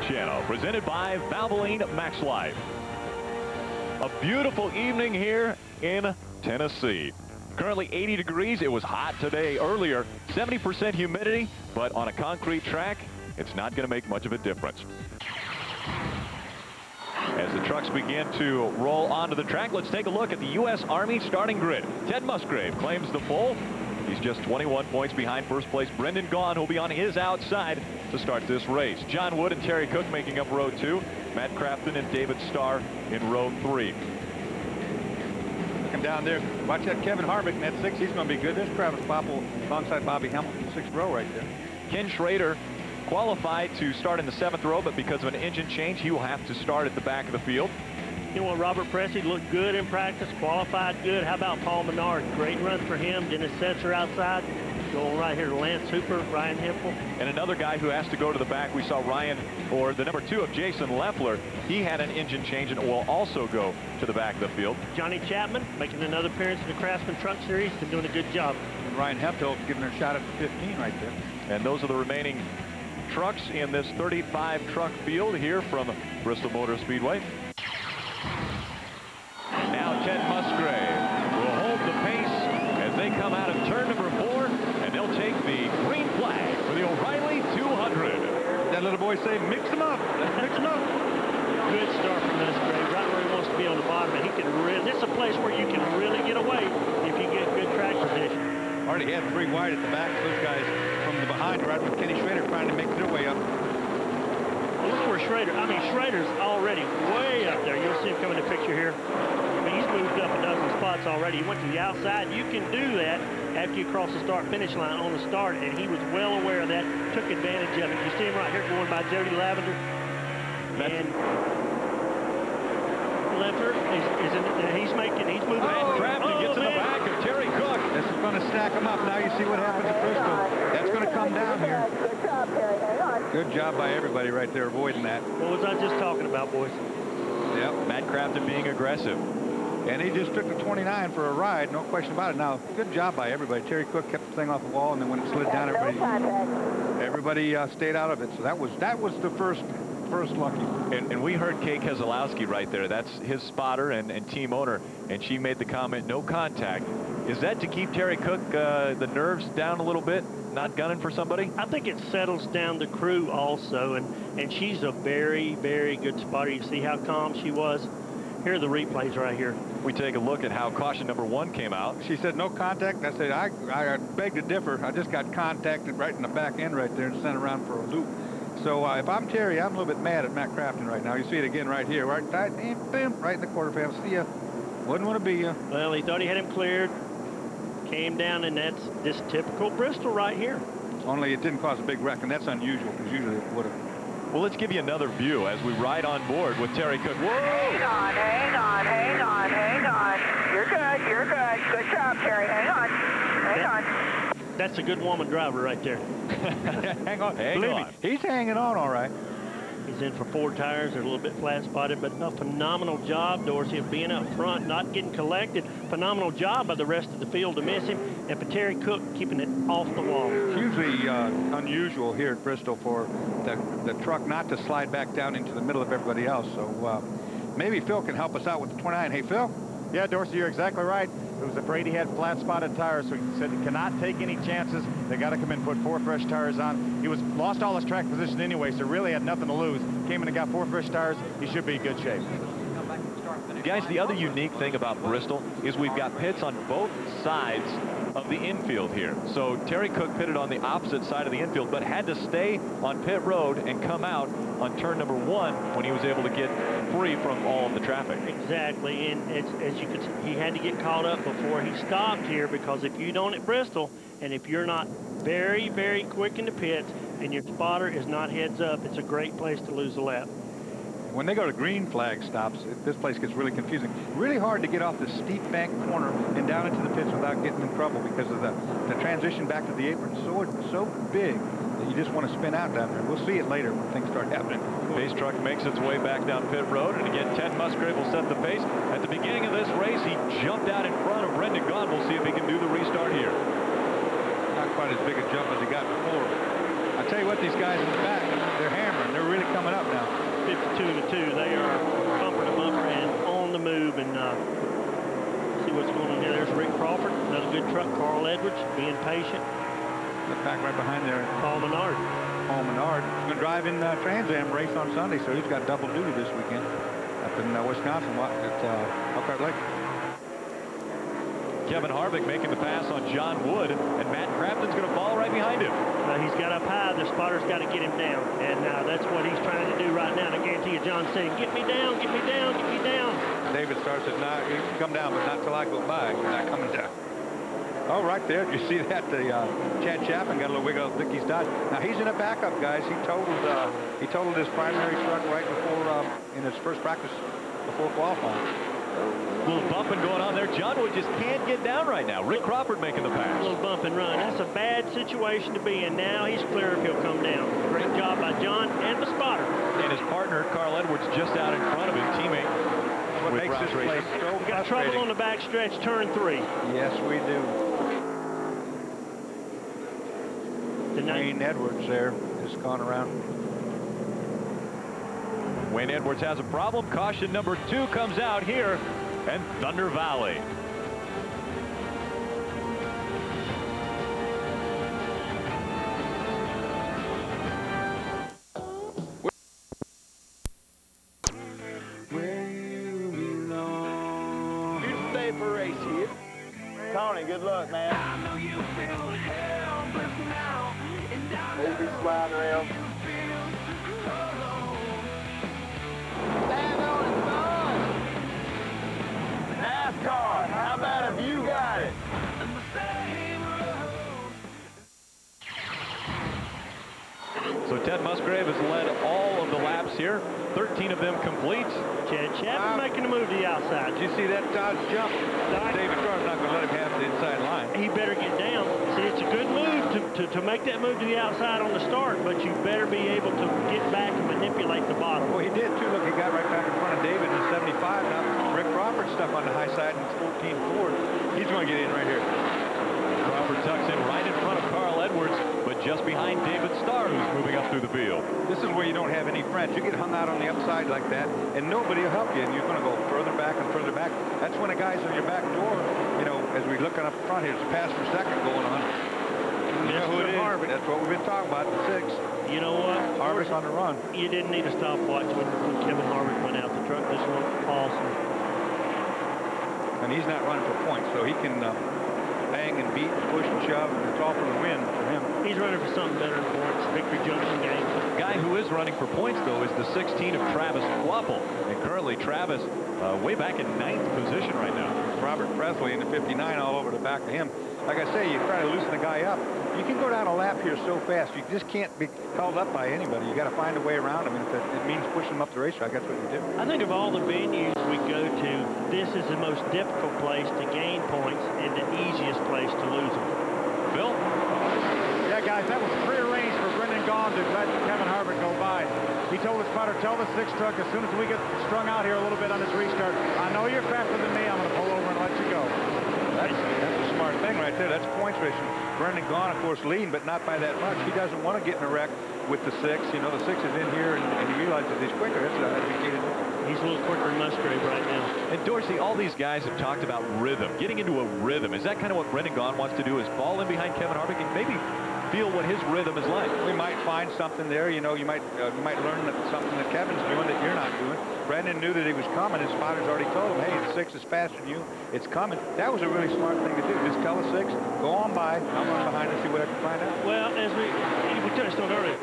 Channel, presented by Valvoline Max Life. A beautiful evening here in Tennessee. Currently 80 degrees. It was hot today earlier. 70% humidity, but on a concrete track, it's not going to make much of a difference. As the trucks begin to roll onto the track, let's take a look at the U.S. Army starting grid. Ted Musgrave claims the pole. He's just 21 points behind first place Brendan Gaughan, who'll be on his outside to start this race. John Wood and Terry Cook making up row 2. Matt Craftsman and David Starr in row 3. Looking down there, watch that Kevin Harvick in that 6. He's going to be good. There's Travis Kvapil alongside Bobby Hamilton, 6th row right there. Ken Schrader qualified to start in the 7th row, but because of an engine change, he will have to start at the back of the field. You know what, Robert Presley looked good in practice, qualified good. How about Paul Menard? Great run for him. Dennis Setzer outside. Going right here to Lance Hooper, Ryan Hempel. And another guy who has to go to the back, we saw Ryan, or the number 2 of Jason Leffler. He had an engine change and will also go to the back of the field. Johnny Chapman making another appearance in the Craftsman Truck Series. Been doing a good job. And Ryan Hempel giving her a shot at the 15 right there. And those are the remaining trucks in this 35 truck field here from Bristol Motor Speedway. Now Ted Musgrave will hold the pace as they come out of turn number 4, and they'll take the green flag for the O'Reilly 200. That little boy say, mix them up. Let's mix them up. Good start from Musgrave, right where he wants to be on the bottom, and he can really, this is a place where you can really get away if you get good track position. Already had 3 wide at the back. Those guys from the behind right with Kenny Schrader trying to make their way up. Well, look where Schrader's already way up there. You'll see him coming in the picture here. I mean, he's moved up a dozen spots already. He went to the outside. You can do that after you cross the start-finish line on the start, and he was well aware of that, took advantage of it. You see him right here going by Jody Lavender. And Leffler he's moving. And Craftsman gets in the back of Terry Cook. This is going to stack them up. Now you see what happens at Bristol. That's going to come down here. Good job by everybody right there avoiding that. What was I just talking about, boys? Yep. Matt Craftsman being aggressive. And he just took the 29 for a ride, no question about it. Now, good job by everybody. Terry Cook kept the thing off the wall, and then when it slid down, everybody stayed out of it. So that was the first lucky. And we heard Kay Keselowski right there. That's his spotter and team owner, and she made the comment, no contact. Is that to keep Terry Cook, the nerves down a little bit, not gunning for somebody? I think it settles down the crew also, and she's a very, very good spotter. You see how calm she was? Here are the replays right here. We take a look at how caution number 1 came out. She said no contact. I said, I beg to differ. I just got contacted right in the back end right there and sent around for a loop. So if I'm Terry, I'm a little bit mad at Matt Craftsman right now. You see it again right here, right in the quarter panel. See ya. Wouldn't want to be ya. Well, he thought he had him cleared. Came down, and that's this typical Bristol right here. Only it didn't cause a big wreck, and that's unusual, because usually it would have. Well, let's give you another view as we ride on board with Terry Cook. Whoa! Hang on. You're good. Good job, Terry. Hang on. That's a good woman driver right there. Hang on. Hang on. He's hanging on all right. He's in for 4 tires. They're a little bit flat-spotted, but a phenomenal job, Dorsey, of being up front, not getting collected. Phenomenal job by the rest of the field to miss him, and for Terry Cook keeping it off the wall. Hugely unusual here at Bristol for the truck not to slide back down into the middle of everybody else. So maybe Phil can help us out with the 29. Hey, Phil? Yeah, Dorsey, you're exactly right. It was afraid he had flat-spotted tires, so he said he cannot take any chances. They got to come in and put 4 fresh tires on. He lost all his track position anyway, so really had nothing to lose. Came in and got 4 fresh tires. He should be in good shape. Guys, the other unique thing about Bristol is we've got pits on both sides of the infield here. So Terry Cook pitted on the opposite side of the infield, but had to stay on pit road and come out on turn number 1 when he was able to get free from all of the traffic. Exactly, and as you could see, he had to get caught up before he stopped here, because if you don't at Bristol, and if you're not very, very quick in the pits, and your spotter is not heads up, it's a great place to lose a lap. When they go to green flag stops, this place gets really confusing. Really hard to get off the steep bank corner and down into the pits without getting in trouble, because of the transition back to the apron so big that you just want to spin out down there. We'll see it later when things start happening. Pace truck makes its way back down pit road, and again, Ted Musgrave will set the pace. At the beginning of this race, he jumped out in front of Brendan Gaughan. We'll see if he can do the restart here. Not quite as big a jump as he got before. I tell you what, these guys in the back, they're hammering. They're really coming up now. too. They are bumper to bumper and on the move. And see what's going on here. There's Rick Crawford, another good truck. Carl Edwards being patient. The pack right behind there. Paul Menard. Paul Menard. He's going to drive in Trans Am race on Sunday, so he's got double duty this weekend up in Wisconsin at Elkhart Lake. Kevin Harvick making the pass on John Wood, and Matt Craftsman's going to fall right behind him. He's got up high. The spotter's got to get him down, and that's what he's trying to do right now. And I guarantee you, John's saying, "Get me down, get me down, get me down." David starts at, "Nah, you can come down, but not till I go by. You're not coming down." Oh, right there. Did you see that? The Chad Chapman got a little wiggle out of Dickey's Dodge. Now he's in a backup, guys. He totaled his primary truck right before in his first practice before qualifying. A little bumping going on there. John Wood just can't get down right now. Rick Crawford making the pass. A little bump and run. That's a bad situation to be in. Now he's clear if he'll come down. Great job by John and the spotter. And his partner, Carl Edwards, just out in front of him. Teammate. What makes this place so we got trouble on the back stretch, turn 3. Yes, we do. Wayne Edwards there has gone around. Wayne Edwards has a problem. Caution number 2 comes out here, and Thunder Valley. Where you belong. You stay for a race here. Tony, good luck, man. I know you feel helpless now. Maybe slide around. Stand on it, son. NASCAR, how about if you got it? So Ted Musgrave has led all of the laps here. 13 of them complete. Chad Chapman making a move to the outside. Did you see that Dodge jump? David Carr's not going to let him have the inside line. He better get down. See, it's a good move to make that move to the outside on the start, but you better be able to get back and manipulate the bottom. Well, he did, too. Look, he got right back in front of David in 75. Now, Rick Crawford stuck on the high side in 14 Ford. He's going to get in right here. Crawford tucks in right in front of Carl Edwards, but just behind David Starr, who's moving up through the field. This is where you don't have any friends. You get hung out on the upside like that, and nobody will help you, and you're going to go further back and further back. That's when the guy's on your back door, you know, as we're looking up front here, there's a pass per second going on. You know who it is? Harvick. That's what we've been talking about, the 6. You know what? Harvick on the run. You didn't need a stopwatch when Kevin Harvick went out. The truck just looked awesome. And he's not running for points, so he can bang and beat, push and shove, and it's all for the win for him. He's running for something better than points. Victory Junction game. The guy who is running for points, though, is the 16 of Travis Kvapil. And currently, Travis way back in 9th position right now. Robert Presley in the 59 all over the back of him. Like I say, you try to loosen the guy up. You can go down a lap here so fast. You just can't be held up by anybody. You got to find a way around him. And if it means pushing him up the racetrack, that's what you do. I think of all the venues we go to, this is the most difficult place to gain points and the easiest place to lose them. Bill? Yeah, guys, that was prearranged for Brendan Gaughan to let Kevin Harvick go by. He told his spotter, tell the 6 truck, as soon as we get strung out here a little bit on this restart, I know you're faster than me, I'm going to pull over and let you go. That's a smart thing right there. That's points racing. Brendan Gaughan, of course, leading, but not by that much. He doesn't want to get in a wreck with the 6. You know, the 6 is in here, and he realizes he's quicker. That's what he did. He's a little quicker than Musgrave right now. And Dorsey, all these guys have talked about rhythm, getting into a rhythm. Is that kind of what Brendan Gaughan wants to do, is fall in behind Kevin Harvick and maybe feel what his rhythm is like? We might find something there. You know, you might learn that something that Kevin's doing that you're not doing. Brendan knew that he was coming. His spotter's already told him, hey, the 6 is faster than you. It's coming. That was a really smart thing to do. Just tell the 6, go on by. I'll run behind and see what I can find out. Well, as we touched on earlier,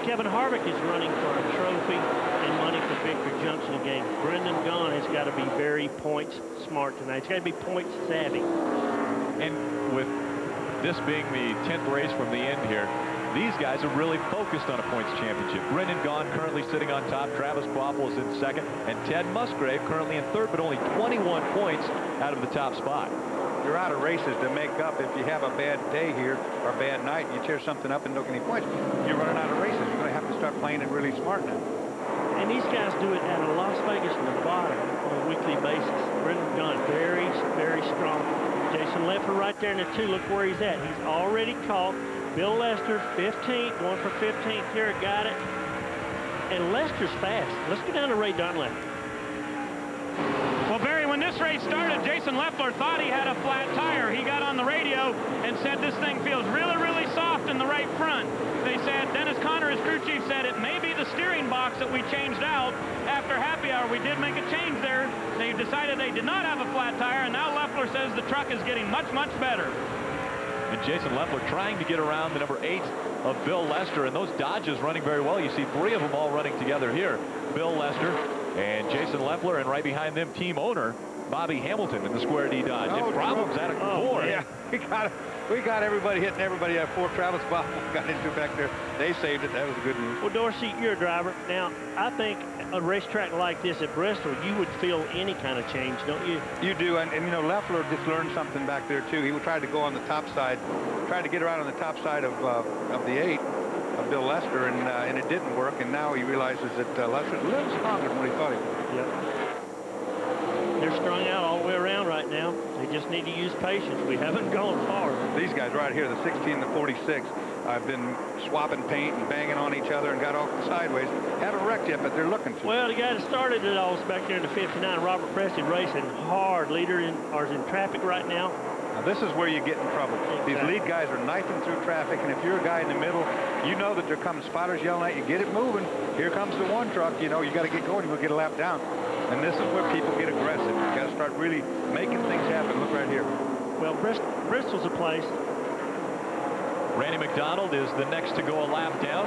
Kevin Harvick is running for a trophy and money for Victory Junction game. Brendan Gaughan has got to be very points smart tonight. He's got to be points savvy. And with this being the 10th race from the end here, these guys are really focused on a points championship. Brendan Gaughan currently sitting on top. Travis Kvapil is in 2nd. And Ted Musgrave currently in 3rd, but only 21 points out of the top spot. You're out of races to make up. If you have a bad day here or a bad night and you tear something up and don't get any points, you're running out of races. You're going to have to start playing it really smart now. And these guys do it out of Las Vegas, Nevada on a weekly basis. Brendan Gaughan, very, very strong. Jason Leffler right there in the 2. Look where he's at. He's already caught. Bill Lester, 15th, going for 15th here. Got it. And Lester's fast. Let's go down to Ray Dunlap. Well, Barry, when this race started, Jason Leffler thought he had a flat tire. He got on the radio and said this thing feels really, really soft in the right front. They said, Dennis Conner, his crew chief, said it may be the steering box that we changed out after happy hour. We did make a change there. They decided they did not have a flat tire, and now Leffler says the truck is getting much, much better. And Jason Leffler trying to get around the number 8 of Bill Lester, and those Dodges running very well. You see 3 of them all running together here. Bill Lester and Jason Leffler, and right behind them, team owner Bobby Hamilton in the Square D Dodge. And problems out of four. Yeah, we got everybody hitting everybody at 4. Travis Bob got into it back there. They saved it. That was a good move. Well, Dorsey, you're a driver. Now, I think a racetrack like this at Bristol, you would feel any kind of change, don't you? You do, and you know, Leffler just learned something back there too. He tried to go on the top side, tried to get around on the top side of the 8 of Bill Lester, and it didn't work. And now he realizes that Lester's a little stronger than what he thought he was. Yep. They're strung out all the way around right now. They just need to use patience. We haven't gone far. These guys right here, the 16 and the 46, have been swapping paint and banging on each other and got off sideways. Haven't wrecked yet, but they're looking to. Well, the guy that started it all was back there in the 59, Robert Preston, racing hard. Leader in traffic right now. Now, this is where you get in trouble. Exactly. These lead guys are knifing through traffic, and if you're a guy in the middle, you know that there comes spotters yelling at you, get it moving. Here comes the one truck. You know, you got to get going. You'll get a lap down. And this is where people get aggressive. You got to start really making things happen. Look right here. Well, Bristol's a place. Randy McDonald is the next to go a lap down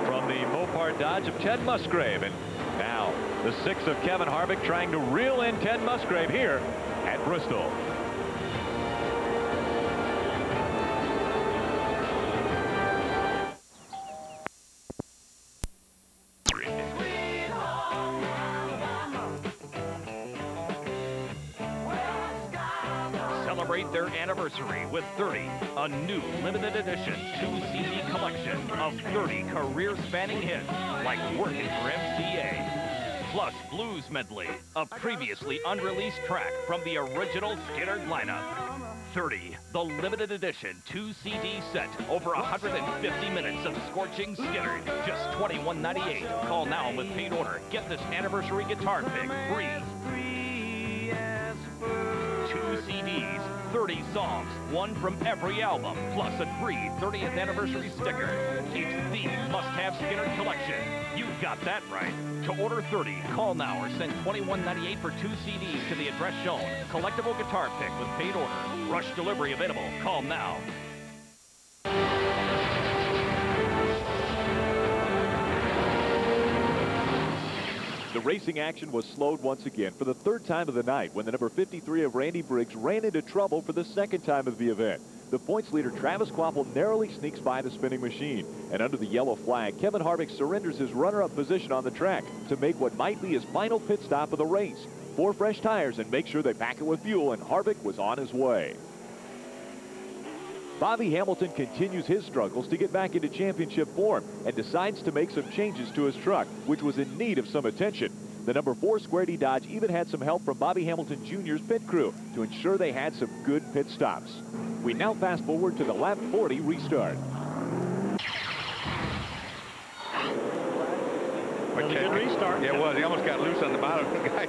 from the Mopar Dodge of Ted Musgrave. And now the 6 of Kevin Harvick trying to reel in Ted Musgrave here at Bristol. Celebrate their anniversary with 30, a new limited edition 2-CD collection of 30 career-spanning hits like Working for MCA, plus Blues Medley, a previously unreleased track from the original Skittered lineup. 30, the limited edition 2-CD set, over 150 minutes of scorching Skittered, just $21.98. Call now with paid order. Get this anniversary guitar pick free. 2 CDs, 30 songs, one from every album, plus a free 30th anniversary sticker. It's the must-have Skittered collection. You got that right. To order 30, call now or send $21.98 for 2 CDs to the address shown. Collectible guitar pick with paid order. Rush delivery available. Call now. The racing action was slowed once again for the 3rd time of the night when the number 53 of Randy Briggs ran into trouble for the 2nd time of the event. The points leader Travis Kvapil narrowly sneaks by the spinning machine, and under the yellow flag, Kevin Harvick surrenders his runner-up position on the track to make what might be his final pit stop of the race. 4 fresh tires and make sure they pack it with fuel, and Harvick was on his way. Bobby Hamilton continues his struggles to get back into championship form and decides to make some changes to his truck, which was in need of some attention. The number 4 Square D Dodge even had some help from Bobby Hamilton Jr.'s pit crew to ensure they had some good pit stops. We now fast forward to the lap 40 restart. Really good restart. Yeah, it was. He almost got loose on the bottom. The guy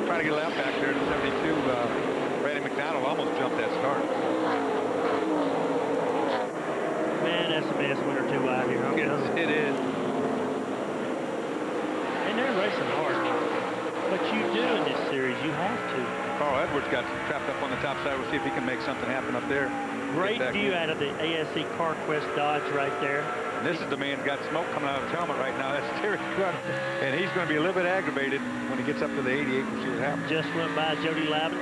trying to get a lap back there in 72. Randy McDonald almost jumped that start. Man, that's the best winner 2 out here. Yes, it is. And they're racing hard. But you do in this series, you have to. Carl Edwards got trapped up on the top side. We'll see if he can make something happen up there. Great view out of the ASC CarQuest Dodge right there. And this is the man's got smoke coming out of his helmet right now. That's Terry Crump. And he's going to be a little bit aggravated when he gets up to the 88. We'll see what happens. Just went by Jody Lavin,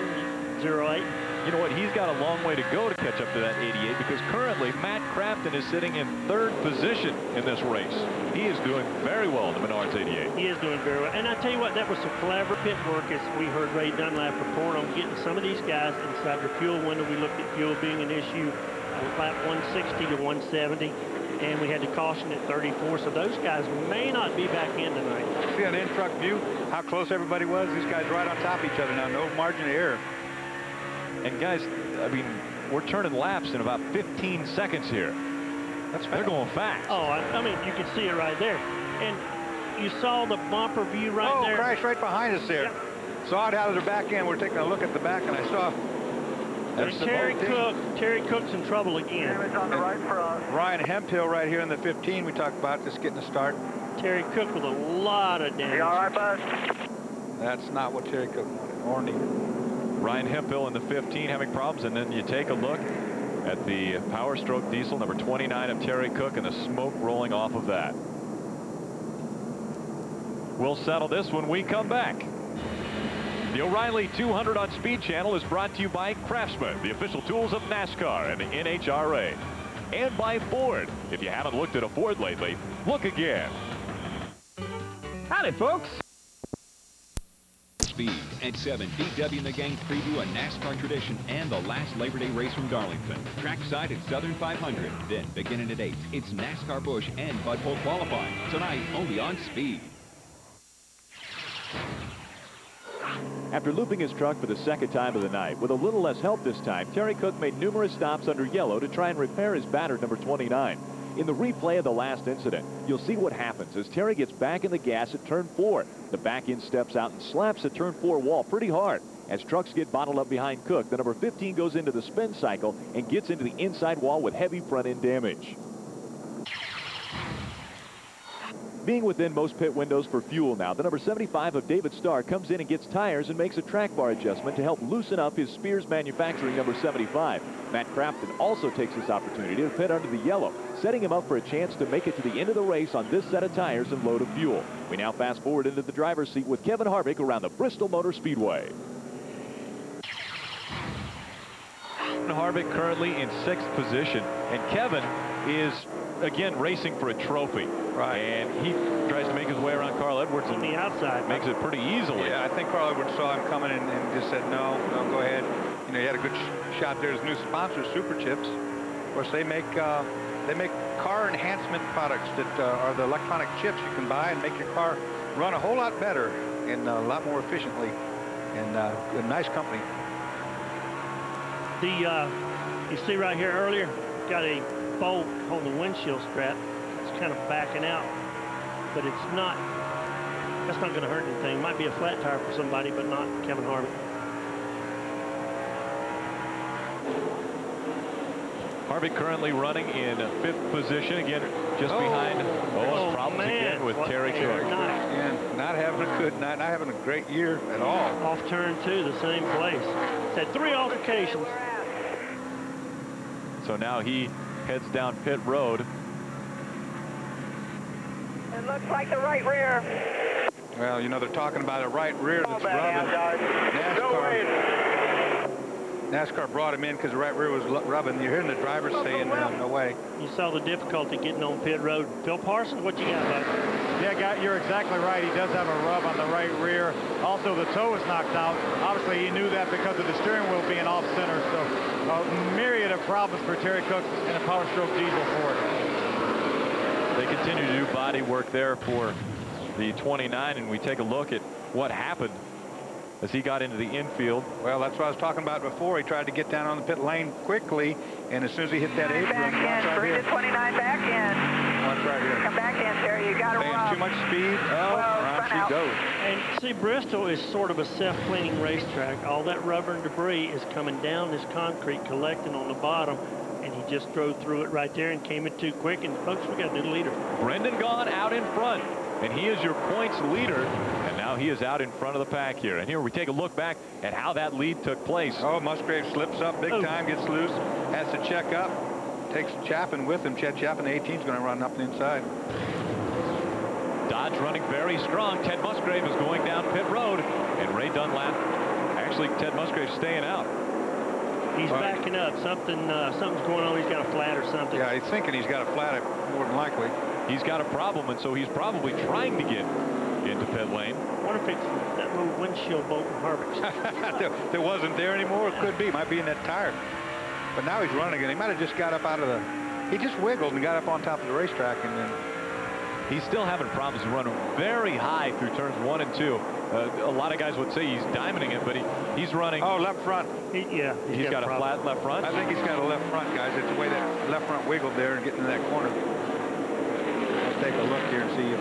08. You know what? He's got a long way to go to catch up to that 88 because currently Matt Craftsman is sitting in 3rd position in this race. He is doing very well in the Menards 88. He is doing very well. And I tell you what, that was some clever pit work as we heard Ray Dunlap report on getting some of these guys inside the fuel window. We looked at fuel being an issue lap 160 to 170. And we had to caution at 34, so those guys may not be back in tonight. See that in-truck view, how close everybody was? These guys right on top of each other now, no margin of error. And guys, I mean, we're turning laps in about 15 seconds here. That's fast. They're going fast. Oh, I mean, you can see it right there. And you saw the bumper view right there. Oh, crashed right behind us there. Yep. Saw it out of the back end. We're taking a look at the back, and I saw Terry Cook's in trouble again. Damage on the right front. Ryan Hemphill right here in the 15 we talked about, just getting a start. Terry Cook with a lot of damage. You all right, bud? That's not what Terry Cook wanted, or needed. Ryan Hemphill in the 15 having problems, and then you take a look at the Power Stroke diesel number 29 of Terry Cook and the smoke rolling off of that. We'll settle this when we come back. The O'Reilly 200 on Speed Channel is brought to you by Craftsman, the official tools of NASCAR and the NHRA, and by Ford. If you haven't looked at a Ford lately, look again. Howdy, folks. Speed at 7. DW and the gang preview a NASCAR tradition and the last Labor Day race from Darlington. Trackside at Southern 500. Then, beginning at 8, it's NASCAR Busch and Bud Pole qualifying. Tonight, only on Speed. After looping his truck for the second time of the night, with a little less help this time, Terry Cook made numerous stops under yellow to try and repair his battered number 29. In the replay of the last incident, you'll see what happens as Terry gets back in the gas at turn 4. The back end steps out and slaps the turn 4 wall pretty hard. As trucks get bottled up behind Cook, the number 15 goes into the spin cycle and gets into the inside wall with heavy front end damage. Being within most pit windows for fuel now, the number 75 of David Starr comes in and gets tires and makes a track bar adjustment to help loosen up his Spears Manufacturing number 75. Matt Craftsman also takes this opportunity to pit under the yellow, setting him up for a chance to make it to the end of the race on this set of tires and load of fuel. We now fast forward into the driver's seat with Kevin Harvick around the Bristol Motor Speedway. Harvick currently in 6th position, and Kevin is again racing for a trophy. Right. And he tries to make his way around Carl Edwards On the outside. makes it pretty easily. Yeah, I think Carl Edwards saw him coming and just said, no, go ahead. You know, he had a good shot there. His new sponsor, Super Chips. Of course, they make car enhancement products that are the electronic chips you can buy and make your car run a whole lot better and a lot more efficiently. And a nice company. You see right here earlier, got a bolt on the windshield strap. It's kind of backing out, but it's not. That's not going to hurt anything. Might be a flat tire for somebody, but not Kevin Harvick. Harvick currently running in 5th position, again just behind problems again with Terry Cook. And not having a good night, not having a great year at all. Off turn 2, the same place. Had 3 altercations. So now he heads down pit road. It looks like the right rear. Well, you know, they're talking about a right rear that's rubbing. NASCAR brought him in because the right rear was rubbing. You're hearing the driver saying, no way. You saw the difficulty getting on pit road. Phil Parsons, what you got, bud? Yeah, you're exactly right. He does have a rub on the right rear. Also, the toe is knocked out. Obviously, he knew that because of the steering wheel being off center. So, a myriad of problems for Terry Cook in a Power Stroke diesel Ford. They continue to do body work there for the 29, and we take a look at what happened as he got into the infield. Well, that's what I was talking about before. He tried to get down on the pit lane quickly, and as soon as he hit that apron, Back in. Bring the 29 back in. Watch right here. Come back in, Terry. You got to rub. Too much speed. Around she goes. And see, Bristol is sort of a self-cleaning racetrack. All that rubber and debris is coming down this concrete, collecting on the bottom, and he just drove through it right there and came in too quick. And folks, we got a new leader. Brendan Gaughan out in front, and he is your points leader, and now he is out in front of the pack here. And here we take a look back at how that lead took place. Oh, Musgrave slips up big time, gets loose, has to check up, takes Chapin with him. Chad Chapin, the 18, is going to run up the inside. Dodge running very strong. Ted Musgrave is going down pit road, and Ray Dunlap, actually Ted Musgrave staying out. He's backing up. Something's going on. He's got a flat or something. Yeah, he's thinking he's got a flat, more than likely. He's got a problem, and so he's probably trying to get into pit lane. I wonder if it's that little windshield bolt in Harvick's. There wasn't there anymore. It could be. Might be in that tire. But now he's running again. He might have just got up out of the... He just wiggled and got up on top of the racetrack, and then... He's still having problems running very high through turns 1 and 2. A lot of guys would say he's diamonding it, but he's running. Oh, left front. He's got a flat left front. I think he's got a left front, guys. It's the way that left front wiggled there and getting in that corner. Let's take a look here and see if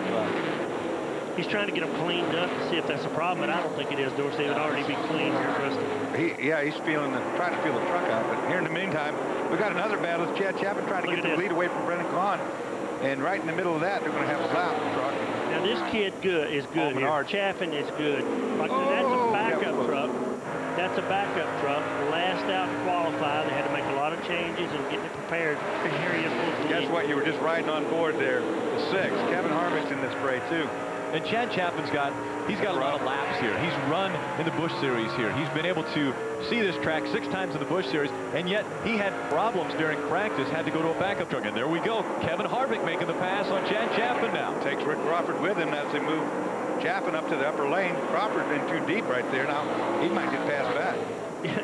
He's trying to get them cleaned up to see if that's a problem, but I don't think it is, Dorsey. It would already be clean here at Bristol. Yeah, he's trying to feel the truck out. But here in the meantime, we got another battle. It's Chad Chapman trying to get the lead away from Brendan Gaughan. And right in the middle of that, they're going to have a lap truck. Now this kid is good here. Chaffin is good. Like that's a backup truck. That's a backup truck. Last out to qualify. They had to make a lot of changes and getting it prepared. And here he is. Guess what? You were just riding on board there. The 6. Kevin Harvick's in this fray too. And Chad Chapman's got a lot of laps here. He's run in the Busch Series here. He's been able to see this track 6 times in the Busch Series, and yet he had problems during practice, had to go to a backup truck. And there we go. Kevin Harvick making the pass on Chad Chapman now. Takes Rick Crawford with him as they move Chapman up to the upper lane. Crawford's been too deep right there. Now he might get passed back.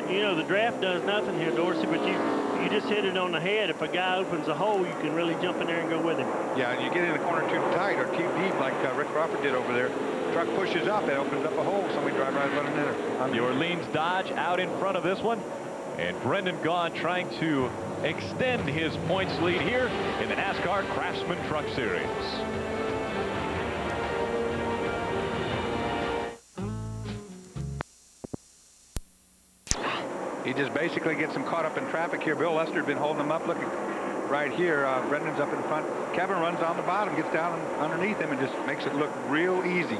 You know, the draft does nothing here, Dorsey, but you just hit it on the head. If a guy opens a hole, you can really jump in there and go with him. Yeah, and you get in the corner too tight or too deep like Rick Crawford did over there. Truck pushes up, it opens up a hole. Somebody drive right up under there. The Orleans Dodge out in front of this one. And Brendan Gaughan trying to extend his points lead here in the NASCAR Craftsman Truck Series. He just basically gets him caught up in traffic here. Bill Lester had been holding him up. Looking right here. Brendan's up in front. Kevin runs on the bottom, gets down underneath him, and just makes it look real easy.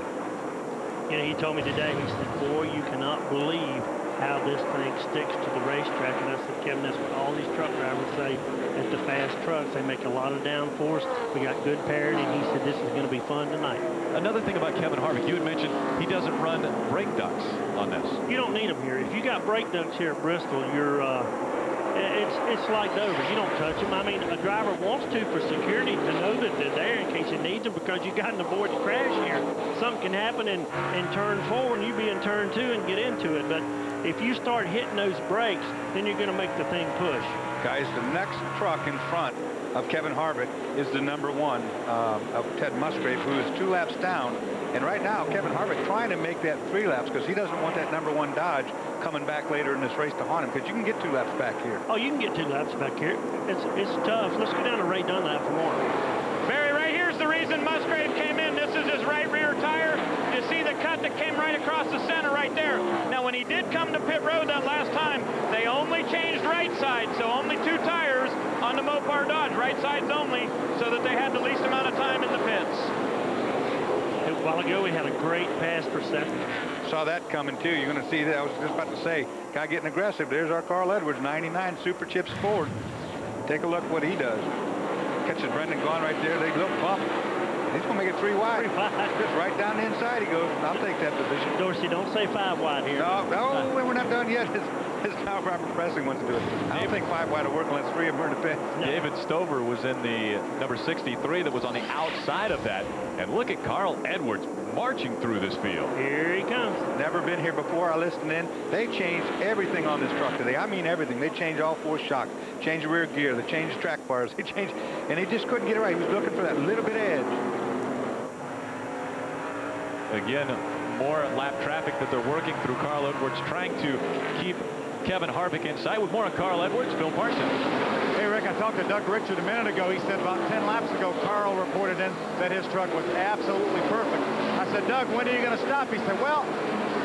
You know, he told me today, he said, boy, you cannot believe how this thing sticks to the racetrack. And I said, Kevin, that's what all these truck drivers say at the fast trucks. They make a lot of downforce. We got good parity. And he said, this is going to be fun tonight. Another thing about Kevin Harvick, you had mentioned he doesn't run brake ducts on this. You don't need them here. If you got brake ducts here at Bristol, you're it's like Dover. You don't touch them. I mean, a driver wants to for security to know that they're there in case you need them, because you got to avoid the crash here. Something can happen in turn 4 and you be in turn 2 and get into it. But if you start hitting those brakes, then you're going to make the thing push. Guys, the next truck in front of Kevin Harvick is the number 1 of Ted Musgrave, who is 2 laps down. And right now, Kevin Harvick trying to make that 3 laps because he doesn't want that number 1 Dodge coming back later in this race to haunt him, because you can get 2 laps back here. Oh, you can get 2 laps back here. It's tough. Let's go down to Ray Dunlap for more. Barry, right here's the reason Musgrave came in. This is his right rear tire. You see the cut that came right across the center right there. Now, when he did come to pit road that last time, they only changed right side, so only 2 tires on the Mopar Dodge, right sides only, so that they had the least amount of time in the pits. A while ago, we had a great pass per second. Saw that coming, too. You're going to see that. I was just about to say, guy getting aggressive. There's our Carl Edwards, 99 Super Chips Ford. Take a look what he does. Catches Brendan Gaughan right there. They look bump. He's going to make it 3 wide. Just right down the inside he goes. I'll take that position. Dorsey, don't say 5 wide here. No, we're not done yet. His now Robert Pressing wants to do it. I don't think 5 wide will work unless 3 of them are in the pit. No. David Stover was in the number 63 that was on the outside of that. And look at Carl Edwards marching through this field. Here he comes. Never been here before. I listened in. They changed everything on this truck today. I mean everything. They changed all 4 shocks, changed the rear gear, they changed the track bars, they changed, and he just couldn't get it right. He was looking for that little bit of edge. Again, more lap traffic that they're working through. Carl Edwards trying to keep Kevin Harvick inside. With more on Carl Edwards, Phil Parsons. Hey, Rick, I talked to Doug Richard a minute ago. He said about 10 laps ago, Carl reported in that his truck was absolutely perfect. I said, Doug, when are you going to stop? He said, well,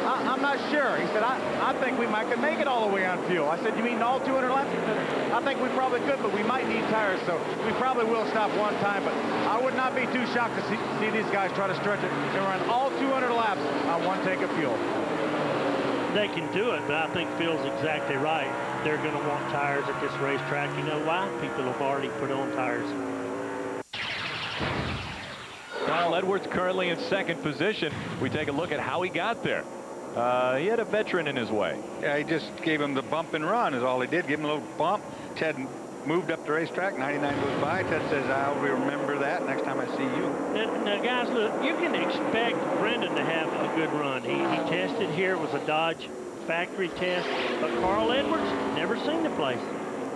I'm not sure. He said, I think we might could make it all the way on fuel. I said, you mean all 200 laps? He said, I think we probably could, but we might need tires, so we probably will stop one time. But I would not be too shocked to see these guys try to stretch it and run all 200 laps on 1 tank of fuel. They can do it, but I think Phil's exactly right. They're going to want tires at this racetrack. You know why? People have already put on tires. Carl Edwards currently in 2nd position. We take a look at how he got there. He had a veteran in his way. Yeah, he just gave him the bump and run is all he did. Give him a little bump. Ted moved up the racetrack. 99 goes by. Ted says, I'll remember that next time I see you. Now, guys, look, you can expect Brendan to have a good run. He tested here. It was a Dodge factory test. But Carl Edwards, never seen the place.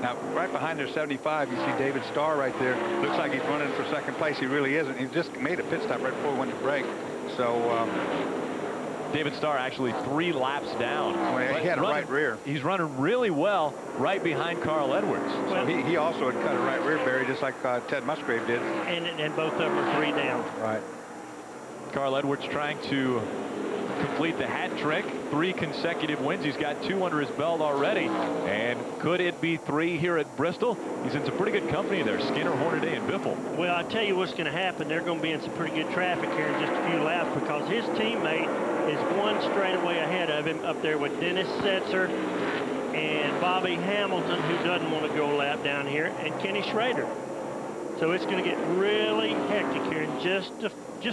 Now, right behind their 75, you see David Starr right there. Looks like he's running for 2nd place. He really isn't. He just made a pit stop right before he went to break. So, David Starr actually 3 laps down. Well, he had a right rear. He's running really well right behind Carl Edwards. So he also had cut a right rear, Barry, just like Ted Musgrave did. And both of them are 3 down. Right. Carl Edwards trying to complete the hat trick. 3 consecutive wins. He's got 2 under his belt already. And could it be 3 here at Bristol? He's in some pretty good company there. Skinner, Hornaday, and Biffle. Well, I tell you what's going to happen. They're going to be in some pretty good traffic here in just a few laps because his teammate is 1 straightaway ahead of him up there with Dennis Setzer and Bobby Hamilton, who doesn't want to go a lap down here, and Kenny Schrader. So it's going to get really hectic here in just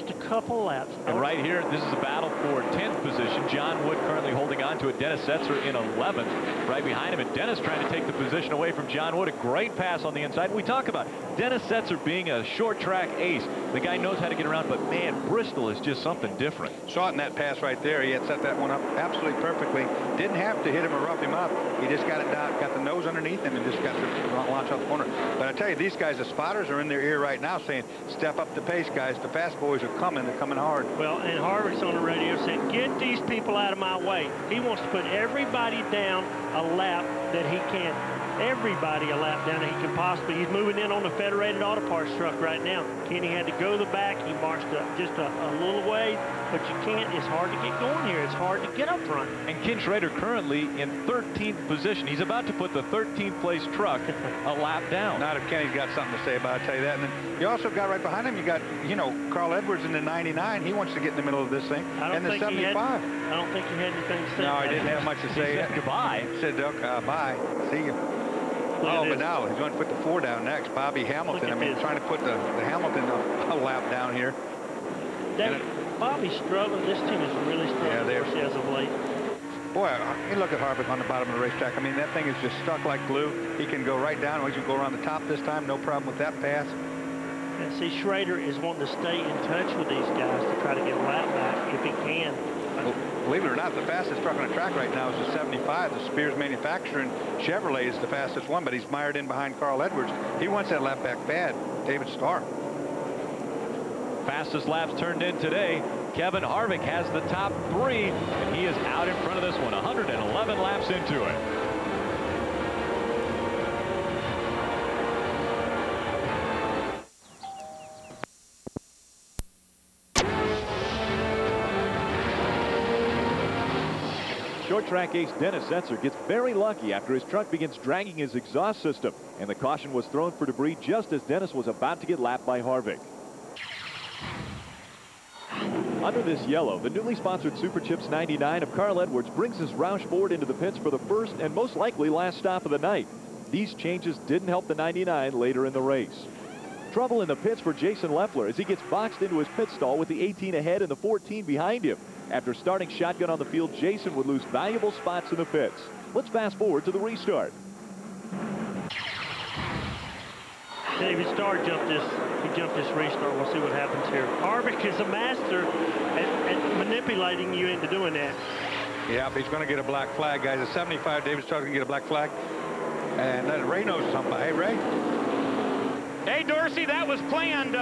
a couple laps. And right here, this is a battle for 10th position. John Wood currently holding on to it. Dennis Setzer in 11th, right behind him. And Dennis trying to take the position away from John Wood. A great pass on the inside. We talk about Dennis Setzer being a short track ace. The guy knows how to get around, but man, Bristol is just something different. Saw it in that pass right there. He had set that one up absolutely perfectly. Didn't have to hit him or rough him up. He just got it down, got the nose underneath him, and just got to launch off the corner. But I tell you, these guys, the spotters, are in their ear right now saying, step up the pace, guys. The fast boys are coming. They're coming hard. Well, and Harvick's on the radio saying, get these people out of my way. He wants to put everybody down a lap that he can. Everybody a lap down that he can possibly. He's moving in on the Federated Auto Parts truck right now. Kenny had to go the back. He marched just a little way, but you can't. It's hard to get going here. It's hard to get up front. And Ken Schrader currently in 13th position. He's about to put the 13th place truck a lap down. Not if Kenny's got something to say about it, I'll tell you that. And then you also got right behind him, you got, you know, Carl Edwards in the 99. He wants to get in the middle of this thing. And the 75. I don't think he had anything to say. No, he didn't have much to say. He said goodbye. He said, bye. See you. Oh, but now he's going to put the 4 down next. Bobby Hamilton. I mean, trying to put the Hamilton a lap down here. Bobby's struggling. This team is really struggling as of late. Boy, you look at Harvick on the bottom of the racetrack. I mean, that thing is just stuck like glue. He can go right down. He can go around the top this time. No problem with that pass. And see, Schrader is wanting to stay in touch with these guys to try to get a lap back if he can. Well, believe it or not, the fastest truck on the track right now is the 75. The Spears Manufacturing Chevrolet is the fastest one, but he's mired in behind Carl Edwards. He wants that lap back bad. David Starr. Fastest laps turned in today. Kevin Harvick has the top 3, and he is out in front of this one. 111 laps into it. Short track ace Dennis Setzer gets very lucky after his truck begins dragging his exhaust system, and the caution was thrown for debris just as Dennis was about to get lapped by Harvick. Under this yellow, the newly sponsored Super Chips 99 of Carl Edwards brings his Roush Ford into the pits for the first and most likely last stop of the night. These changes didn't help the 99 later in the race. Trouble in the pits for Jason Leffler as he gets boxed into his pit stall with the 18 ahead and the 14 behind him. After starting shotgun on the field, Jason would lose valuable spots in the pits. Let's fast forward to the restart. David Starr jumped this restart. We'll see what happens here. Harvick is a master at manipulating you into doing that. Yeah, but he's going to get a black flag, guys. At 75, David Starr's going to get a black flag. And Ray knows something. Hey, Ray. Hey, Dorsey, that was planned.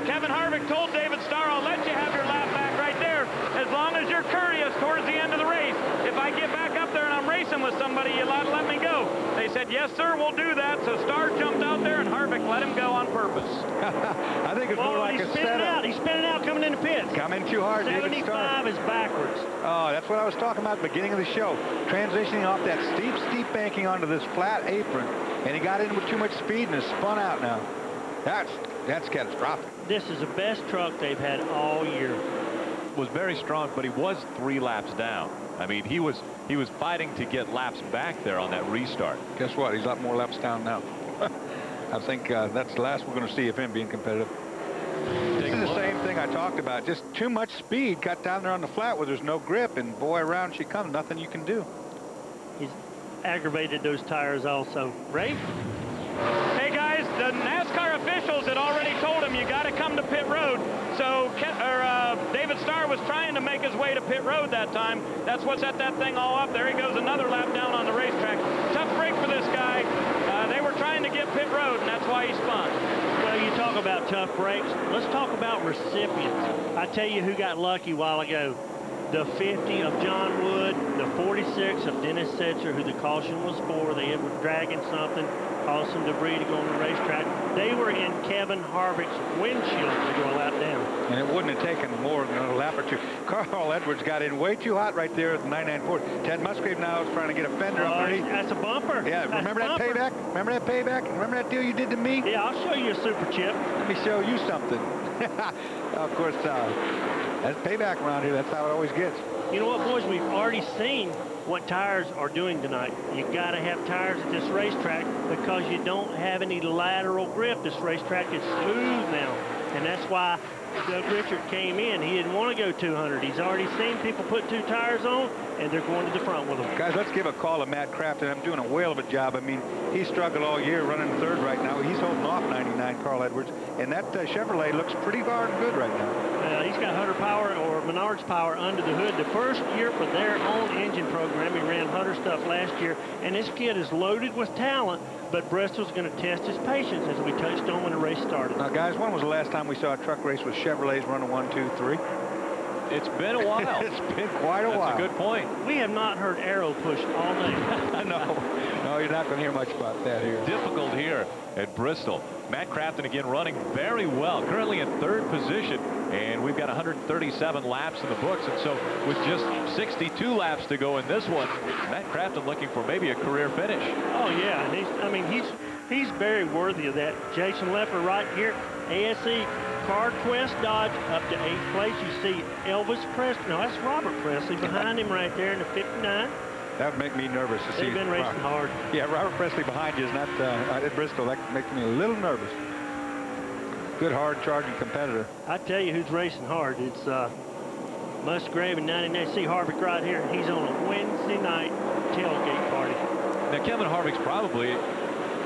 Kevin Harvick told David Starr, I'll let you have your lap back right there as long as you're courteous towards the end of the race. If I get back up there and I'm racing with somebody, you let me go. They said, yes, sir, we'll do that. So Starr jumped out there and Harvick let him go on purpose. I think it's more like a setup. He's spinning out coming in the pits. Coming too hard, David Starr. 75 is backwards. Oh, that's what I was talking about at the beginning of the show. Transitioning off that steep banking onto this flat apron. And he got in with too much speed and is spun out now. That's catastrophic. This is the best truck they've had all year. Was very strong, but he was 3 laps down. I mean, he was fighting to get laps back there on that restart. Guess what? He's a lot more laps down now. I think that's the last we're going to see of him being competitive. This is the same thing I talked about. Just too much speed cut down there on the flat where there's no grip, and boy, around she comes. Nothing you can do. He's aggravated those tires also. Ray? Hey, guys, the NASCAR officials had already told him you got to come to pit road. So David Starr was trying to make his way to pit road that time. That's what set that thing all up. There he goes, another lap down on the racetrack. Tough break for this guy. They were trying to get pit road, and that's why he spun. Well, you talk about tough breaks. Let's talk about recipients. I tell you who got lucky a while ago. The 50 of John Wood, the 46 of Dennis Setzer, who the caution was for. They were dragging something, caused some debris to go on the racetrack. They were in Kevin Harvick's windshield to go a lap down. And it wouldn't have taken more than a lap or two. Carl Edwards got in way too hot right there at the 994. Ted Musgrave now is trying to get a fender up underneath. That's a bumper. Yeah, remember that payback? Remember that payback? Remember that deal you did to me? Yeah, I'll show you a super chip. Let me show you something. Of course, that's payback around here. That's how it always gets. You know what, boys? We've already seen what tires are doing tonight. You got to have tires at this racetrack because you don't have any lateral grip. This racetrack is smooth now, and that's why Doug Richard came in. He didn't want to go 200. He's already seen people put 2 tires on, and they're going to the front with them. Guys, let's give a call to Matt Craftsman. I'm doing a whale of a job. I mean, he struggled all year running third right now. He's holding off 99 Carl Edwards, and that Chevrolet looks pretty darn good right now. He's got 100 power or Menards power under the hood. The first year for their own engine program, he ran 100 stuff last year, and this kid is loaded with talent, but Bristol's going to test his patience, as we touched on when the race started. Now, guys, when was the last time we saw a truck race with Chevrolets running 1, 2, 3? It's been a while. It's been quite a while. That's a good point. We have not heard Arrow push all day. No, you're not going to hear much about that here. Difficult here at Bristol. Matt Craftsman again running very well, currently in 3rd position, and we've got 137 laps in the books, and so with just 62 laps to go in this one, Matt Craftsman looking for maybe a career finish. Oh yeah, and he's very worthy of that. Jason Leffler right here, ASE CarQuest Dodge up to 8th place. You see Elvis Presley. No, that's Robert Presley behind him right there in the 59. That would make me nervous to see. They've been racing hard. Yeah, Robert Presley behind you is not at Bristol. That makes me a little nervous. Good, hard-charging competitor. I tell you who's racing hard. It's Musgrave and 99. See Harvick right here. He's on a Wednesday night tailgate party. Now, Kevin Harvick's probably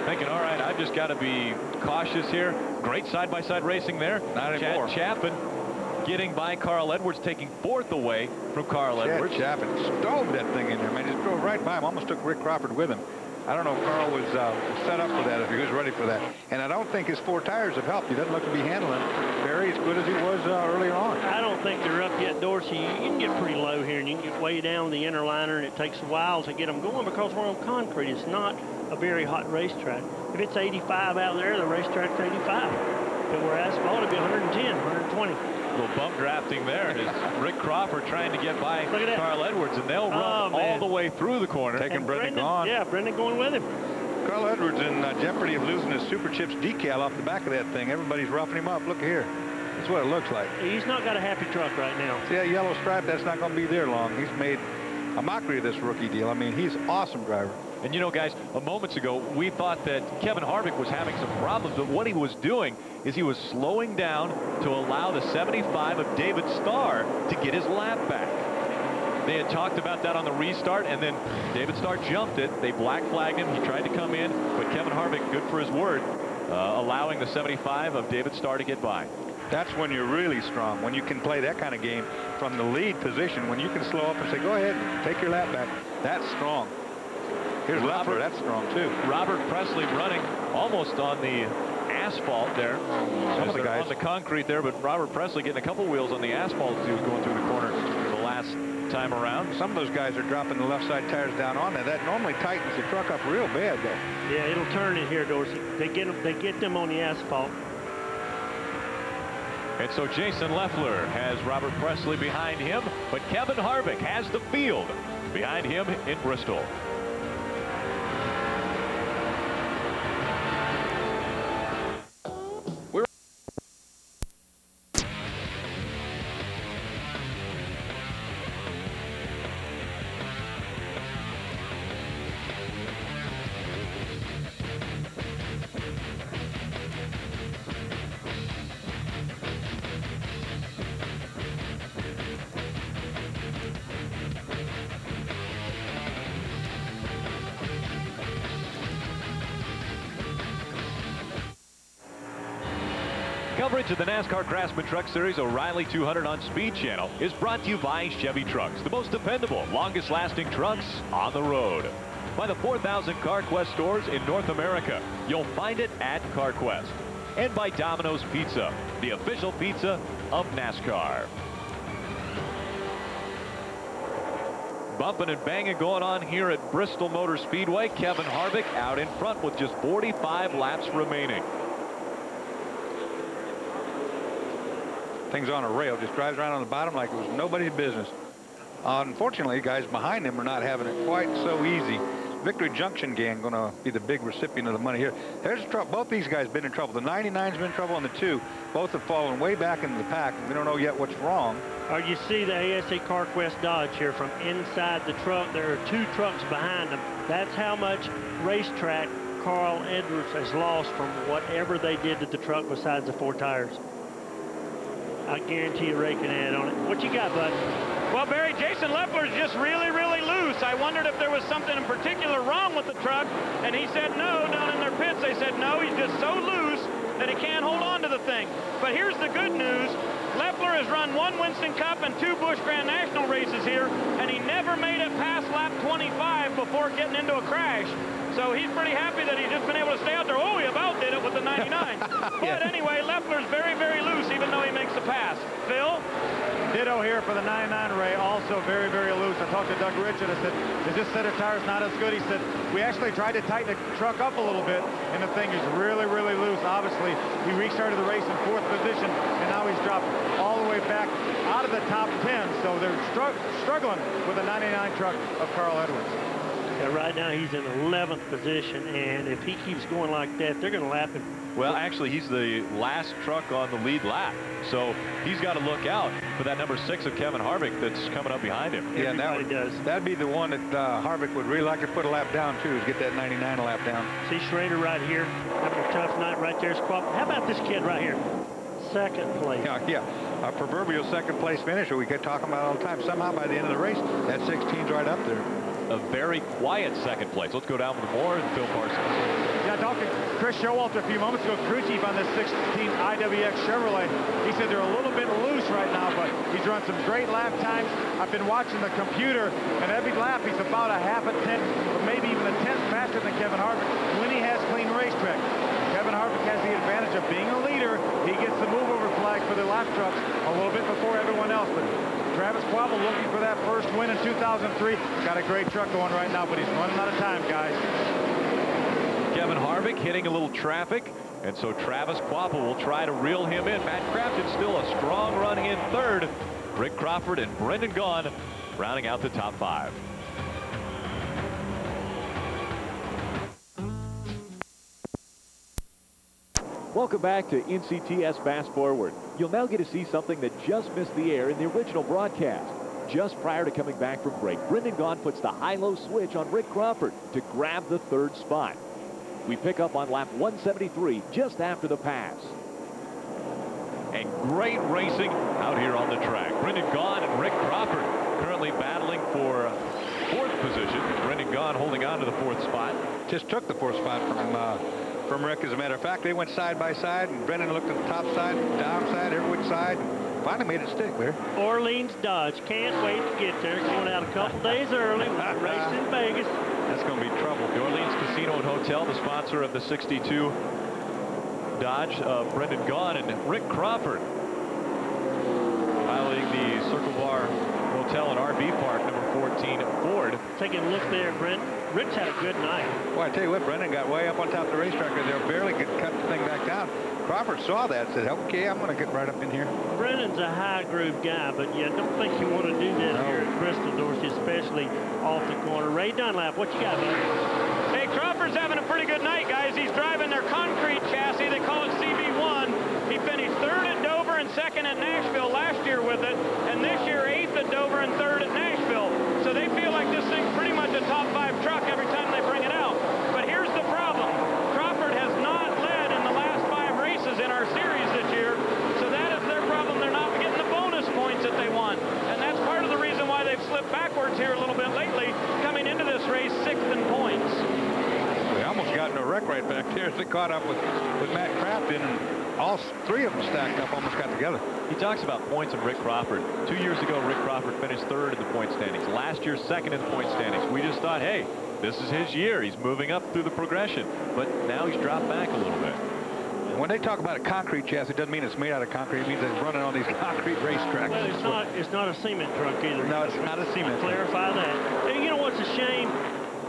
thinking, all right, I've just got to be cautious here. Great side-by-side racing there. Not anymore. Chad Chapin getting by Carl Edwards, taking 4th away from Carl Edwards. Chapin stove that thing in there, man. Just drove right by him. Almost took Rick Crawford with him. I don't know if Carl was set up for that, if he was ready for that. And I don't think his 4 tires have helped. He doesn't look to be handling very as good as he was earlier on. I don't think they're up yet, Dorsey. You can get pretty low here, and you can get way down the inner liner, and it takes a while to get them going because we're on concrete. It's not a very hot racetrack. If it's 85 out there, the racetrack's 85. If it were asphalt, it'd be 110, 120. A little bump drafting there as Rick Crawford trying to get by Carl Edwards, and they'll run all the way through the corner. Taking Brendan gone. Yeah, Brendan going with him. Carl Edwards in jeopardy of losing his Super Chips decal off the back of that thing. Everybody's roughing him up. Look here. That's what it looks like. He's not got a happy truck right now. See that yellow stripe? That's not going to be there long. He's made a mockery of this rookie deal. I mean, he's an awesome driver. And you know, guys, moments ago, we thought that Kevin Harvick was having some problems, but what he was doing is he was slowing down to allow the 75 of David Starr to get his lap back. They had talked about that on the restart, and then David Starr jumped it. They black flagged him. He tried to come in, but Kevin Harvick, good for his word, allowing the 75 of David Starr to get by. That's when you're really strong, when you can play that kind of game from the lead position, when you can slow up and say, go ahead, take your lap back. That's strong. Here's Robert. That's strong, too. Robert Presley running almost on the asphalt there. Some of the guys on the concrete there, but Robert Presley getting a couple wheels on the asphalt as he was going through the corner the last time around. Some of those guys are dropping the left side tires down on there. That normally tightens the truck up real bad, though. Yeah, it'll turn in here, Dorsey. They get them on the asphalt. And so Jason Leffler has Robert Presley behind him, but Kevin Harvick has the field behind him in Bristol. Coverage of the NASCAR Craftsman Truck Series O'Reilly 200 on Speed Channel is brought to you by Chevy Trucks, the most dependable, longest-lasting trucks on the road. By the 4,000 CarQuest stores in North America, you'll find it at CarQuest. And by Domino's Pizza, the official pizza of NASCAR. Bumping and banging going on here at Bristol Motor Speedway. Kevin Harvick out in front with just 45 laps remaining. thing's on a rail, just drives around on the bottom like it was nobody's business. Unfortunately, guys behind him are not having it quite so easy. Victory Junction gang going to be the big recipient of the money here. There's trouble. Both these guys been in trouble. The 99's been in trouble, and the 2 both have fallen way back into the pack. We don't know yet what's wrong. You see the ASA CarQuest Dodge here from inside the truck. There are 2 trucks behind them. That's how much racetrack Carl Edwards has lost from whatever they did to the truck besides the 4 tires. I guarantee you Ray can add on it. What you got, bud? Well, Barry, Jason Leffler's just really, really loose. I wondered if there was something in particular wrong with the truck, and he said no. Down in their pits, they said no. He's just so loose that he can't hold on to the thing. But here's the good news. Leffler has run 1 Winston Cup and 2 Busch Grand National races here, and he never made it past lap 25 before getting into a crash. So he's pretty happy that he's just been able to stay out there. Oh, he about did it with the 99. But anyway, Leffler's very, very loose, even though he makes the pass. Phil? Ditto here for the 99 Ray, also very, very loose. I talked to Doug Richard. I said, is this set of tires not as good? He said, we actually tried to tighten the truck up a little bit, and the thing is really, really loose. Obviously, he restarted the race in 4th position, and now he's dropped all the way back out of the top 10. So they're struggling with the 99 truck of Carl Edwards. Yeah, right now he's in 11th position, and if he keeps going like that, they're going to lap him. Well, actually, he's the last truck on the lead lap, so he's got to look out for that number 6 of Kevin Harvick that's coming up behind him. Yeah, that'd be the one that Harvick would really like to put a lap down, too, is get that 99 lap down. See Schrader right here, having a tough night right there. How about this kid right here? 2nd place. Yeah, a proverbial 2nd place finisher we get talking about all the time. Somehow by the end of the race, that 16's right up there. A very quiet 2nd place. Let's go down with more and Phil Parsons. Yeah, I talked to Chris Showalter a few moments ago, crew chief on this 16 IWX Chevrolet. He said they're a little bit loose right now, but he's run some great lap times. I've been watching the computer, and every lap he's about a half a tenth, or maybe even a tenth faster than Kevin Harvick when he has clean racetrack. Kevin Harvick has the advantage of being a leader. He gets the move over flag for the lap trucks a little bit before everyone else. But Travis Kvapil looking for that first win in 2003. Got a great truck going right now, but he's running out of time, guys. Kevin Harvick hitting a little traffic, and so Travis Kvapil will try to reel him in. Matt Crafton still a strong run in 3rd. Rick Crawford and Brendan Gaughan rounding out the top 5. Welcome back to NCTS Fast Forward. You'll now get to see something that just missed the air in the original broadcast. Just prior to coming back from break, Brendan Gaughan puts the high-low switch on Rick Crawford to grab the 3rd spot. We pick up on lap 173 just after the pass. And great racing out here on the track. Brendan Gaughan and Rick Crawford currently battling for 4th position. Brendan Gaughan holding on to the 4th spot. Just took the 4th spot from Rick, as a matter of fact. They went side by side, and Brendan looked at the top side, down side, every which side, and finally made it stick there. Orleans Dodge. Can't wait to get there. Going out a couple days early. We'll race in Vegas. That's going to be trouble. The Orleans Casino and Hotel, the sponsor of the 62 Dodge of Brendan Gaughan and Rick Crawford, piloting the Circle Bar Hotel and RV Park, number 14 Ford. Taking a look there, Brendan. Rick's had a good night. Well, I tell you what, Brendan got way up on top of the racetrack. They were barely could cut the thing back down. Crawford saw that and said, okay, I'm going to get right up in here. Brendan's a high groove guy, but you don't think you want to do that here at Bristol, Dorsey, especially off the corner. Ray Dunlap, what you got, buddy? Hey, Crawford's having a pretty good night, guys. He's driving their concrete chassis. They call it CB1. He finished 3rd at Dover and 2nd at Nashville last year with it, and this year 8th at Dover and 3rd at Nashville. So they feel like this thing's pretty much a top 5 truck every time they bring it out. But here's the problem. Crawford has not led in the last 5 races in our series this year, so that is their problem. They're not getting the bonus points that they want, and that's part of the reason why they've slipped backwards here a little bit lately, coming into this race 6th in points. We almost got in a wreck right back there as they caught up with Matt Crafton, and all 3 of them stacked up, almost got together. He talks about points of Rick Crawford. 2 years ago, Rick Crawford finished 3rd in the point standings. Last year, 2nd in the point standings. We just thought, hey, this is his year. He's moving up through the progression. But now he's dropped back a little bit. When they talk about a concrete chassis, it doesn't mean it's made out of concrete. It means it's running on these concrete racetracks. Well, it's not a cement truck either. No, it's not a cement truck. Clarify that. And you know what's a shame?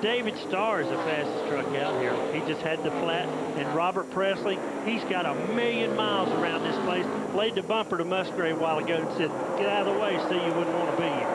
David Starr is the fastest truck out here. He just had the flat. And Robert Presley, he's got 1,000,000 miles around this place. Laid the bumper to Musgrave a while ago and said, get out of the way so you wouldn't want to be here.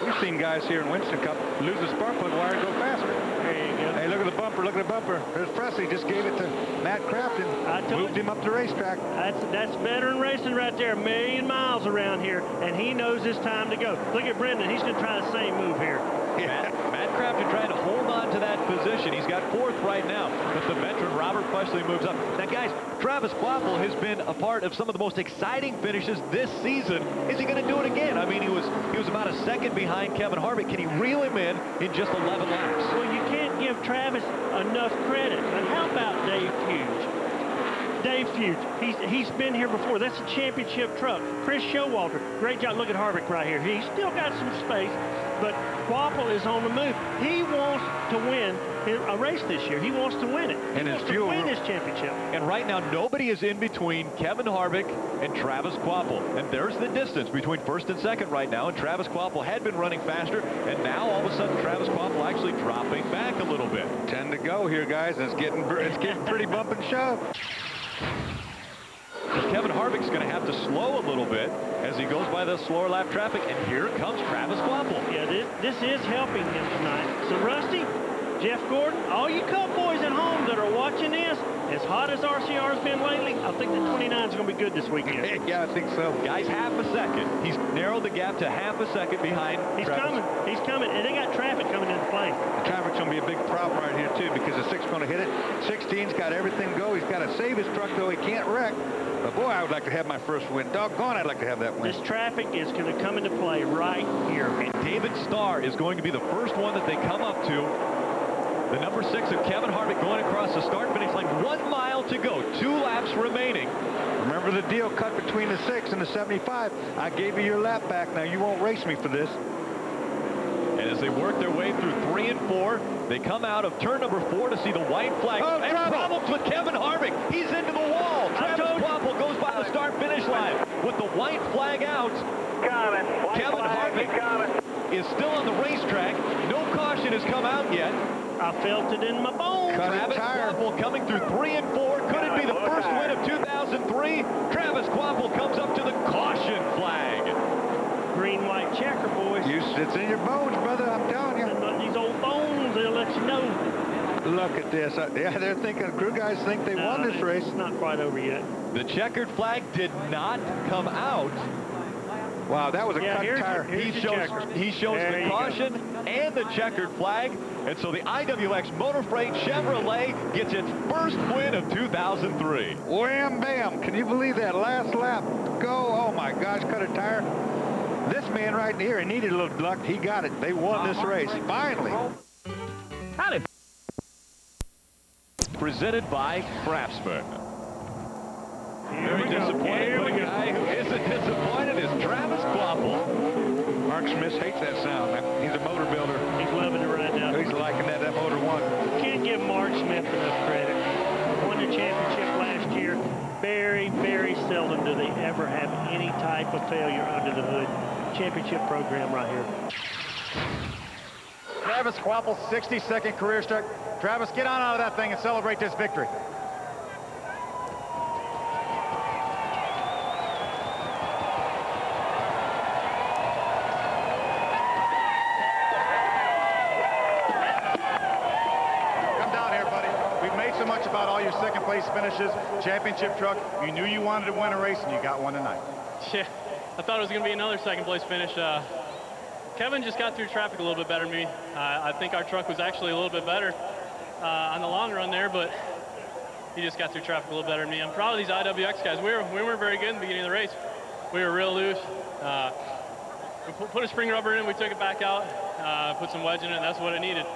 We've seen guys here in Winston Cup lose the spark plug wire and go faster. There you go. Hey, look at the bumper, look at the bumper. There's Presley, just gave it to Matt Crafton. Moved him up the racetrack. That's veteran racing right there. 1,000,000 miles around here, and he knows it's time to go. Look at Brendan. He's going to try the same move here. Yeah. Matt Crafton trying to hold on to that position. He's got 4th right now, but the veteran Robert Presley moves up. Now, guys, Travis Kvapil has been a part of some of the most exciting finishes this season. Is he going to do it again? I mean, he was about a second behind Kevin Harvick. Can he reel him in just 11 laps? Well, you can't give Travis enough credit. But how about Dave Fuge? Dave Fuge, he's been here before. That's a championship truck. Chris Showalter, great job. Look at Harvick right here. He's still got some space, but Kvapil is on the move. He wants to win a race this year. He wants to win it. He wants to win this championship. And right now, nobody is in between Kevin Harvick and Travis Kvapil. And there's the distance between 1st and 2nd right now. And Travis Kvapil had been running faster, and now all of a sudden Travis Kvapil actually dropping back a little bit. 10 to go here, guys. And it's getting pretty bump and shove. Kevin Harvick's going to have to slow a little bit as he goes by the slower lap traffic, and here comes Travis Kvapil. Yeah, this is helping him tonight. So, Rusty, Jeff Gordon, all you Cup boys at home that are watching this, as hot as RCR's been lately, I think the 29 is going to be good this weekend. Yeah, I think so. Guys, half a second. He's narrowed the gap to half a second behind Travis. He's coming, and they got traffic coming into play. The traffic's going to be a big problem right here, too, because the 6's going to hit it. 16's got everything go. He's got to save his truck, though. He can't wreck. But, boy, I would like to have my first win. Doggone, I'd like to have that win. This traffic is going to come into play right here. And David Starr is going to be the first one that they come up to. The number 6 of Kevin Harvick going across the start-finish line. 1 mile to go. 2 laps remaining. Remember the deal cut between the 6 and the 75. I gave you your lap back. Now, you won't race me for this. And as they work their way through 3 and 4, they come out of turn number 4 to see the white flag. Oh, and problems with Kevin Harvick. He's into the wall. Travis Kvapil goes by the start-finish line with the white flag out. Kevin Harvick is still on the racetrack. No caution has come out yet. I felt it in my bones. Travis Kvapil coming through 3 and 4. Could it be the first win of 2003? Travis Kvapil comes up to the caution flag. Green-white checker, boys. It's in your bones, brother. I'm telling you. These old bones, they'll let you know. Look at this. Yeah, they're thinking, crew guys think they won this race. It's not quite over yet. The checkered flag did not come out. Wow, that was a cut tire. He shows the caution and the checkered flag. And so the IWX Motor Freight Chevrolet gets its first win of 2003. Wham, bam. Can you believe that last lap? Go. Oh, my gosh, cut a tire. This man right here, he needed a little luck. He got it. They won this race. Finally. Howdy. Presented by Craftsman. Very disappointed, but a guy who isn't disappointed is Travis Kvapil. Mark Smith hates that sound. He's a motor builder. He's loving it right now. He's liking that motor won. Can't give Mark Smith enough credit. Won the championship last year. Very, very seldom do they ever have any type of failure under the hood. Championship program right here. Travis Kvapil, 62nd career start. Travis, get on out of that thing and celebrate this victory. About all your second place finishes, championship truck. You knew you wanted to win a race, and you got one tonight. Yeah, I thought it was going to be another second place finish. Kevin just got through traffic a little bit better than me. I think our truck was actually a little bit better on the long run there, but he just got through traffic a little better than me. I'm proud of these IWX guys. We weren't very good in the beginning of the race. We were real loose. We put a spring rubber in, we took it back out, put some wedge in it, and that's what it needed.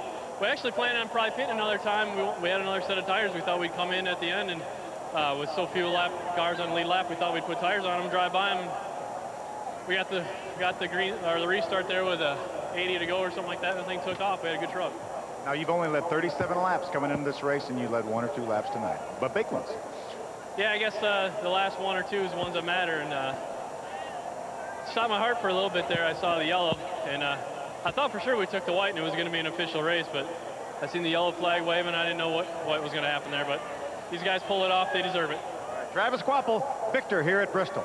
We actually planned on probably pitting another time. We had another set of tires. We thought we'd come in at the end, and with so few cars on the lead lap, we thought we'd put tires on them, drive by them. We got the green or the restart there with a 80 to go or something like that, and the thing took off. We had a good truck. Now you've only led 37 laps coming into this race, and you led 1 or 2 laps tonight, but big ones. Yeah, I guess the last 1 or 2 is the ones that matter, and stopped my heart for a little bit there. I saw the yellow, and I thought for sure we took the white and it was going to be an official race, but I seen the yellow flag waving. I didn't know what was going to happen there, but these guys pull it off. They deserve it. Travis Kvapil, victor here at Bristol.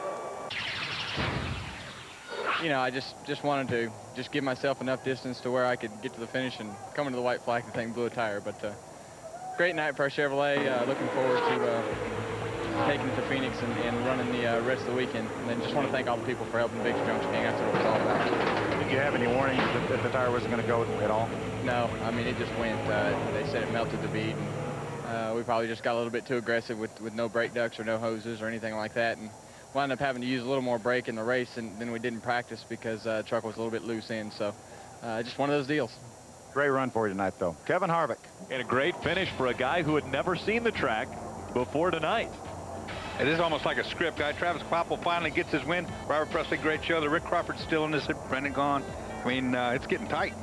You know, I just wanted to just give myself enough distance to where I could get to the finish and come into the white flag. The thing blew a tire, but great night for our Chevrolet. Looking forward to taking it to Phoenix and running the rest of the weekend. And then just want to thank all the people for helping Big Junction King. That's what it was all about. Did you have any warnings that the tire wasn't going to go at all? No, I mean, it just went. They said it melted the bead. And, we probably just got a little bit too aggressive with no brake ducts or no hoses or anything like that. And wound up having to use a little more brake in the race than we did in practice because the truck was a little bit loose in. So just one of those deals. Great run for you tonight, though. Kevin Harvick. And a great finish for a guy who had never seen the track before tonight. It is almost like a script, guy. Travis Kvapil finally gets his win. Robert Presley, great show. The Rick Crawford's still in this. Brendan gone. I mean, it's getting tight.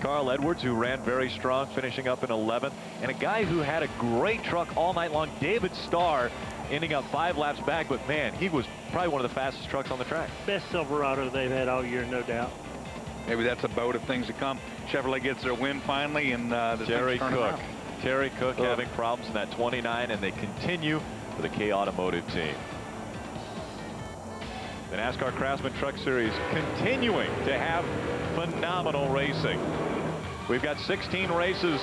Carl Edwards, who ran very strong, finishing up in 11th. And a guy who had a great truck all night long, David Starr, ending up 5 laps back. But, man, he was probably one of the fastest trucks on the track. Best Silverado they've had all year, no doubt. Maybe that's a boat of things to come. Chevrolet gets their win finally, and Terry Cook having problems in that 29, and they continue for the K Automotive team. The NASCAR Craftsman Truck Series continuing to have phenomenal racing. We've got 16 races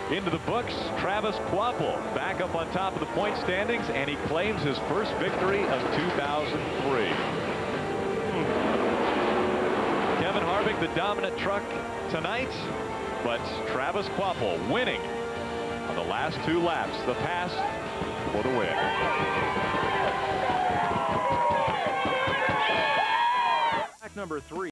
into the books. Travis Kvapil back up on top of the point standings, and he claims his first victory of 2003. Kevin Harvick, the dominant truck tonight, but Travis Kvapil winning on the last 2 laps, the pass for the win. Number 3.